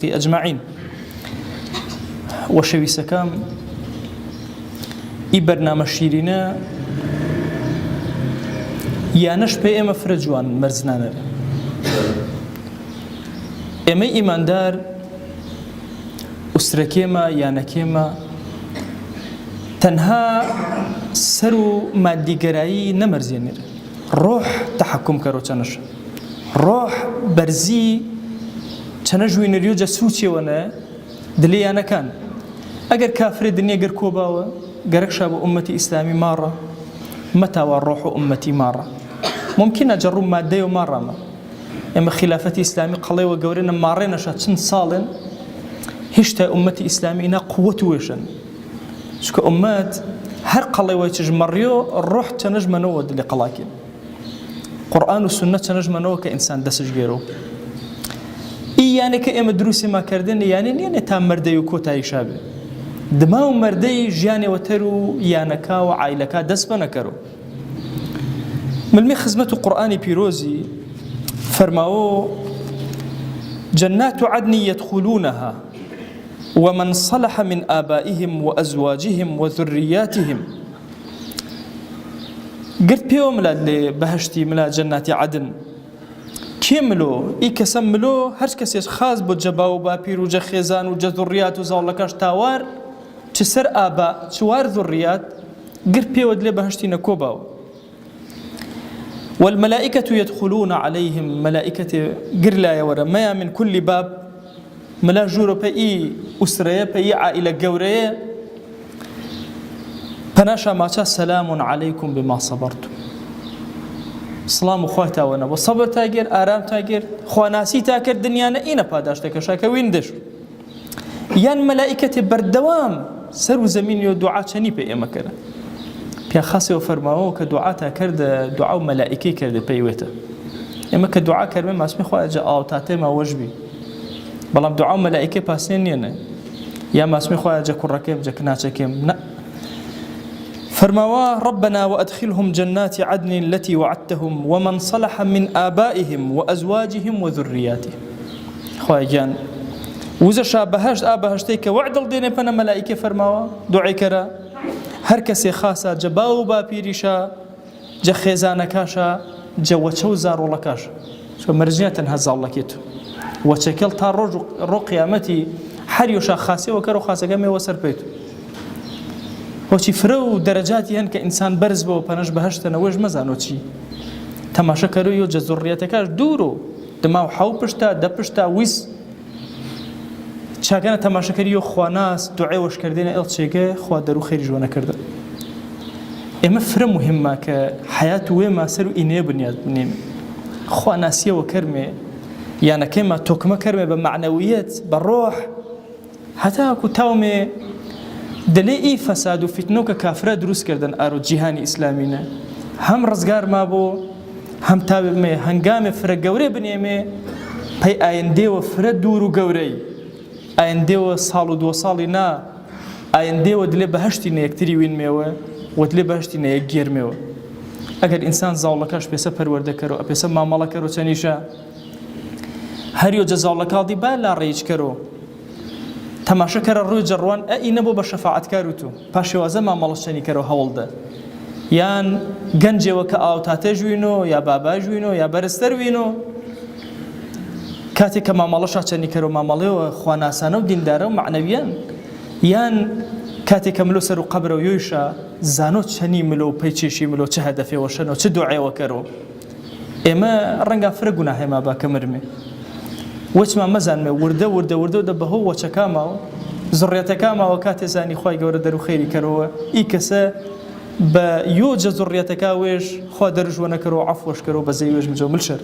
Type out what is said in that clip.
أجمعين وشويسكام ئی بەرنامە شیرینە یانەش پێ ئێمە فرە جوان مەرزنانە ئێمەی ئیماندار ئوسرەکێمە یانەکێمە تەنها سەر و مادیگەرایی نەمەرزێنێت ڕۆح تەحەکوم کەرۆ چەنەش ڕۆح بەرزی چەنە ژوینەری و جەسوچێوەنە دلێ یانەکان ئەگەر کافرێ دنیا گەر کۆباوە گەرەکشا بۆ ئومەتی ئیسلامی ماڕە مەتاوە ڕۆح و ئومەتی ماڕە ممکنە جەڕوو مادەی و ماڕامە ئێمە خلافەتی ئیسلامی قەڵێوە گەورەنە ماڕێنەشە چەند ساڵێن هێشتا ئومەتی ئیسلامی ئینا قووەت وێشن چونکە ئومەت هەر قەڵێوەی چژمەڕیۆ ڕۆح چەنەژمەنەوە دلێ قەڵاکێن قورئان و سنە چەنەژمەنەوە کە ئینسان دەسش گێرەوە یانێکە ئێمە دروستیماکردن یانێ نییە تا مەردەی و کۆتاییشا بێ دما و مەردەی ژیانێوەتەر و یانەکە و عایلەکە دەست بە نەکەرەوە ملمی خزمەت و قورئانی پیرۆزی فەرماوە جنات عدن يدخلونها ومن صلح من آبائهم وأزواجهم وذرياتهم قلت بيوم ملا بهشتي ملا جنات عدن كيملو كسملو هرش كسيش خاص بجباو با بيرو خيزان وجذريات وزاولكاش تاوار تسر آباء شوار ذريات قلت بيود لي بهشتي نكوباو والملائكة يدخلون عليهم ملائكة قرلا يورا ما من كل باب ملا جورو بأي أسرية بأي عائلة قورية فناشا ماچا سلام عليكم بما صبرتم سلام خواه وانا و صبر تاگر آرام تاگر خواناسی تاگر دنیانا اینا پاداشتا کشاکا ویندش یان ملائکت بردوام سر و زمین و دعا چنی پی اما کرده پیا خاصی و فرماو که دعا تا کرده دعا و ملائکی کرده پیویتا اما که دعا کرده ما اسمی خواه جا آوتاته ما وجبی بلام دعا و ملائکی پاسنین نیه یا ما اسمی خواه جا کرکیم جا کناچکیم نه فرموا ربنا وأدخلهم جنات عدن التي وعدتهم ومن صلح من آبائهم وأزواجهم وذرياتهم خواهي جان وزا شابهشت آبهشتيك وعد الدين بنا ملائكة فرموا دعي كرا هر كسي خاصة جباو بابيريشا جا خيزانكاشا جا وچو زارولكاشا شو مرجية هزا الله كيتو وچكل تا رو قيامتي حريوشا خاصي وكرو خاصة قمي وسر بيتو وچی فرو درجاتی هن که انسان برز با و پنج بهشت نوش مزانو چی تماشا کرو یو جزوریتکاش دورو دماو حو پشتا ده پشتا ویس چاگانه تماشا کری یو خواناس دعای وش کردین ایل چیگه خواه درو خیری جوانا کرده اما فرو مهمه که حیات وی ما سرو اینه بنیاد بنیم خواناسیه و کرمه یعنی کما توکمه کرمه بمعنویت بالروح حتی اکو تاومه دلي فساد و فتنه که کافر دروست کردن آرو جهانی اسلامی نه هم رزگار ما بو هم تابع می هنگام فرق گوره بنیمه پی آینده و فرق دور و گوره آینده و سال و دو سالی نه آینده و دل بهشتی نه یکتری وین میوه و دل بهشتی نه یک گیر میوه اگر انسان زاولکاش پیسه پرورده کرو پیسه معامله کرو چنیشه هر یو جزاولکا دی بالا ریج کرو تماشا کرا روی جروان ای نبو با شفاعت کارو تو پاشوازه ما مالشانی کرو هولده یان گنجه وکا آوتاته جوینو یا بابا جوینو یا برستر وینو کاتی که ما مالشا چنی کرو ما مالی و خواناسانه و دینداره و معنویان یان کاتی که ملو سر و قبر و یویشا زانو چنی ملو پیچیشی ملو چه هدفی وشنو چه دعای وکرو اما رنگا فرقونه ما با کمرمی وش ما مزن ورده بهو وشكاما زريتكاما وكات زاني خوي جور درو خيري كرو إيكسه بيوجد زريتكاويش خو درج ونكرو عفوش كرو بزيوج مجو ملشر